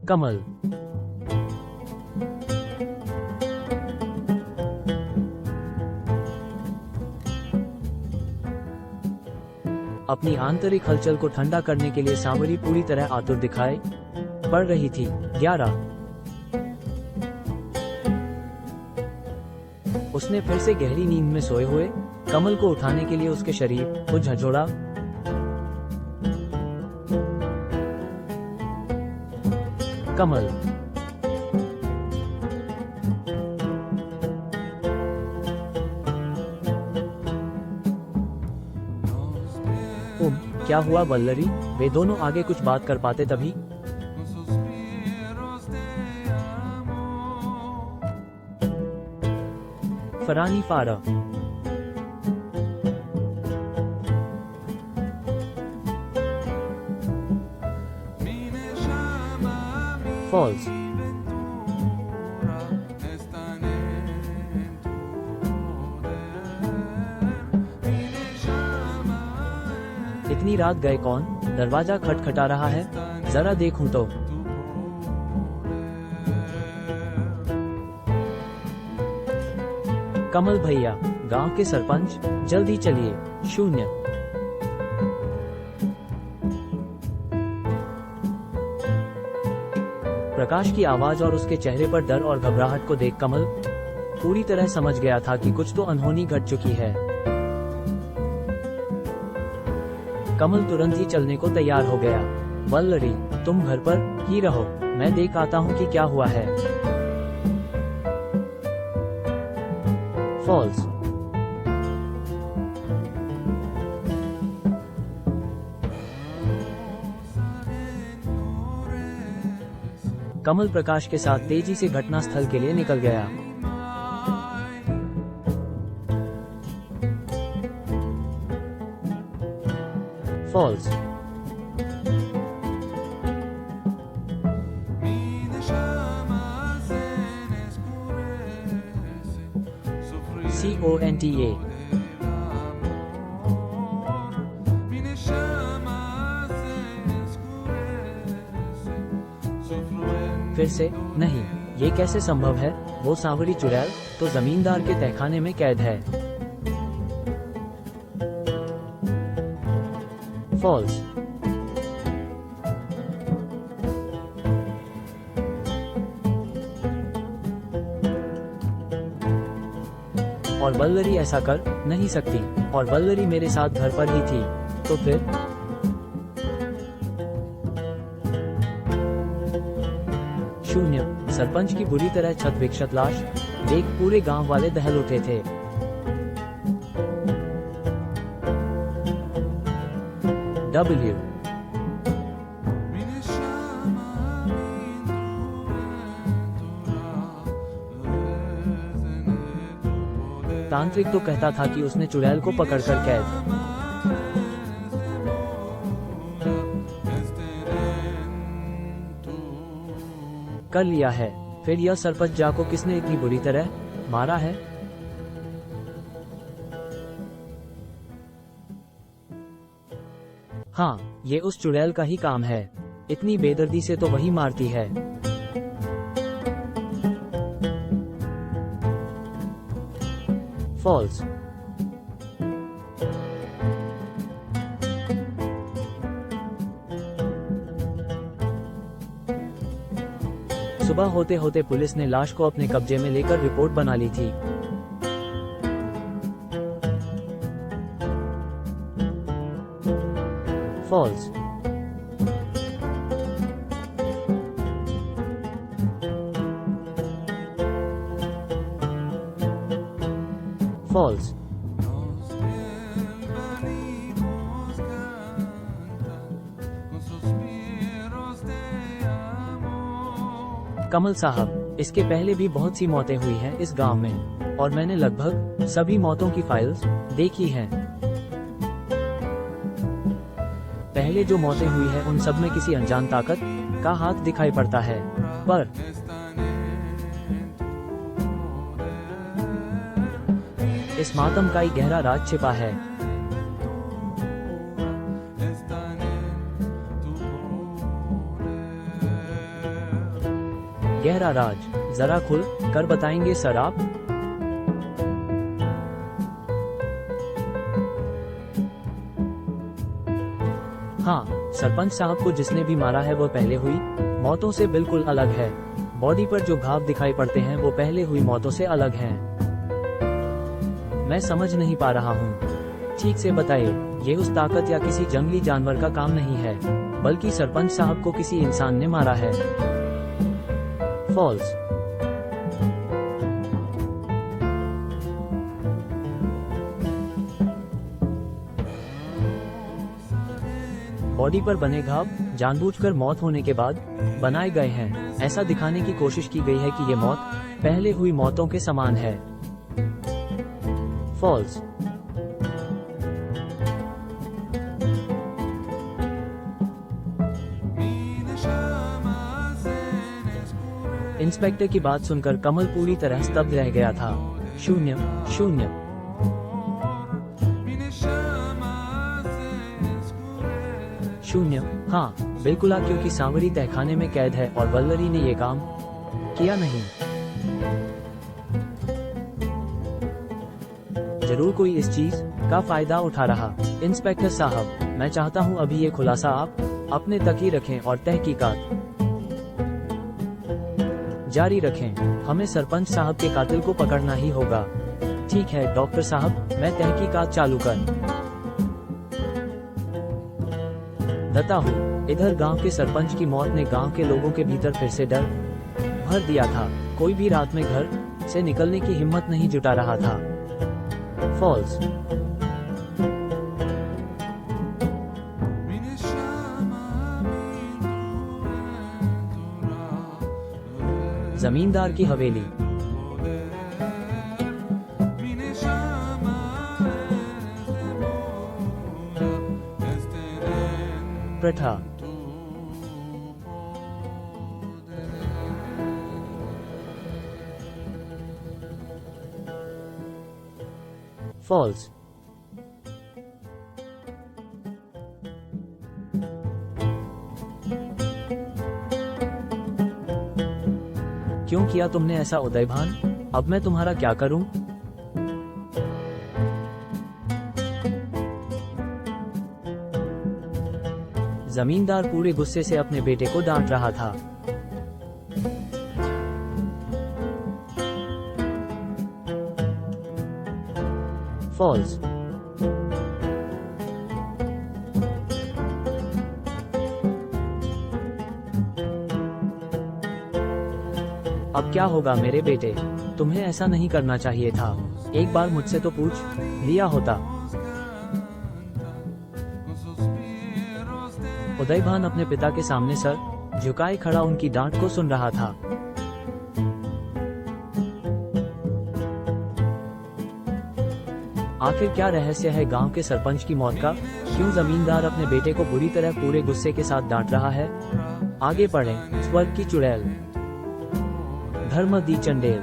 कमल। अपनी आंतरिक हलचल को ठंडा करने के लिए सांवरी पूरी तरह आतुर दिखाई पड़ रही थी। 11। उसने फिर से गहरी नींद में सोए हुए कमल को उठाने के लिए उसके शरीर को झंझोड़ा। कमल। क्या हुआ वल्लरी? वे दोनों आगे कुछ बात कर पाते तभी फरानी फारा। फॉल्स। इतनी रात गए कौन? दरवाजा खटखटा रहा है, जरा देखूं तो। कमल भैया, गांव के सरपंच, जल्दी चलिए। 0। प्रकाश की आवाज और उसके चेहरे पर डर और घबराहट को देख कमल पूरी तरह समझ गया था कि कुछ तो अनहोनी घट चुकी है। कमल तुरंत ही चलने को तैयार हो गया। वल्लरी, तुम घर पर ही रहो, मैं देख आता हूँ कि क्या हुआ है। फॉल्स। कमल प्रकाश के साथ तेजी से घटनास्थल के लिए निकल गया। फॉल्स। CONTA। फिर से नहीं, ये कैसे संभव है? वो सांवरी चुड़ैल तो जमींदार के तहखाने में कैद है। फॉल्स। और वल्लरी ऐसा कर नहीं सकती, और वल्लरी मेरे साथ घर पर ही थी, तो फिर? शून्य। सरपंच की बुरी तरह क्षत विक्षत लाश देख पूरे गांव वाले दहल उठे थे। W। तांत्रिक तो कहता था कि उसने चुड़ैल को पकड़कर कैद कर लिया है। फिर यह सरपंच जा को किसने इतनी बुरी तरह मारा है? हाँ, ये उस चुड़ैल का ही काम है। इतनी बेदर्दी से तो वही मारती है। फॉल्स। सुबह होते होते पुलिस ने लाश को अपने कब्जे में लेकर रिपोर्ट बना ली थी। फॉल्स। फॉल्स। कमल साहब, इसके पहले भी बहुत सी मौतें हुई हैं इस गांव में, और मैंने लगभग सभी मौतों की फाइल्स देखी हैं। पहले जो मौतें हुई हैं उन सब में किसी अनजान ताकत का हाथ दिखाई पड़ता है, पर इस मातम का ही गहरा राज छिपा है। गहरा राज, जरा खुल कर बताएंगे सर आप? हाँ, सरपंच साहब को जिसने भी मारा है वो पहले हुई मौतों से बिल्कुल अलग है। बॉडी पर जो घाव दिखाई पड़ते हैं वो पहले हुई मौतों से अलग हैं। मैं समझ नहीं पा रहा हूँ, ठीक से बताइए। ये उस ताकत या किसी जंगली जानवर का काम नहीं है, बल्कि सरपंच साहब को किसी इंसान ने मारा है। फॉल्स। बॉडी पर बने घाव जानबूझकर मौत होने के बाद बनाए गए हैं। ऐसा दिखाने की कोशिश की गई है कि ये मौत पहले हुई मौतों के समान है। फॉल्स। इंस्पेक्टर की बात सुनकर कमल पूरी तरह स्तब्ध रह गया था। शून्य शून्य। शून्य। हाँ बिल्कुल, क्योंकि सांवरी तहखाने में कैद है और वल्लरी ने ये काम किया नहीं। जरूर कोई इस चीज का फायदा उठा रहा। इंस्पेक्टर साहब, मैं चाहता हूँ अभी ये खुलासा आप अपने तक ही रखें और तहकीकात जारी रखें। हमें सरपंच साहब के कातिल को पकड़ना ही होगा। ठीक है डॉक्टर साहब, मैं तहकीकात चालू कर देता हूँ। इधर गांव के सरपंच की मौत ने गांव के लोगों के भीतर फिर से डर भर दिया था। कोई भी रात में घर से निकलने की हिम्मत नहीं जुटा रहा था। फॉल्स। जमींदार की हवेली। प्रथा। फॉल्स। क्यों किया तुमने ऐसा उदयभान? अब मैं तुम्हारा क्या करूं? जमींदार पूरे गुस्से से अपने बेटे को डांट रहा था। फॉल्स। अब क्या होगा मेरे बेटे? तुम्हें ऐसा नहीं करना चाहिए था। एक बार मुझसे तो पूछ लिया होता। उदयभान अपने पिता के सामने सर झुकाए खड़ा उनकी डांट को सुन रहा था। आखिर क्या रहस्य है गांव के सरपंच की मौत का? क्यों जमींदार अपने बेटे को बुरी तरह पूरे गुस्से के साथ डांट रहा है? आगे पढ़ें। स्वर्ग की चुड़ैल। धर्म दी चंडेल।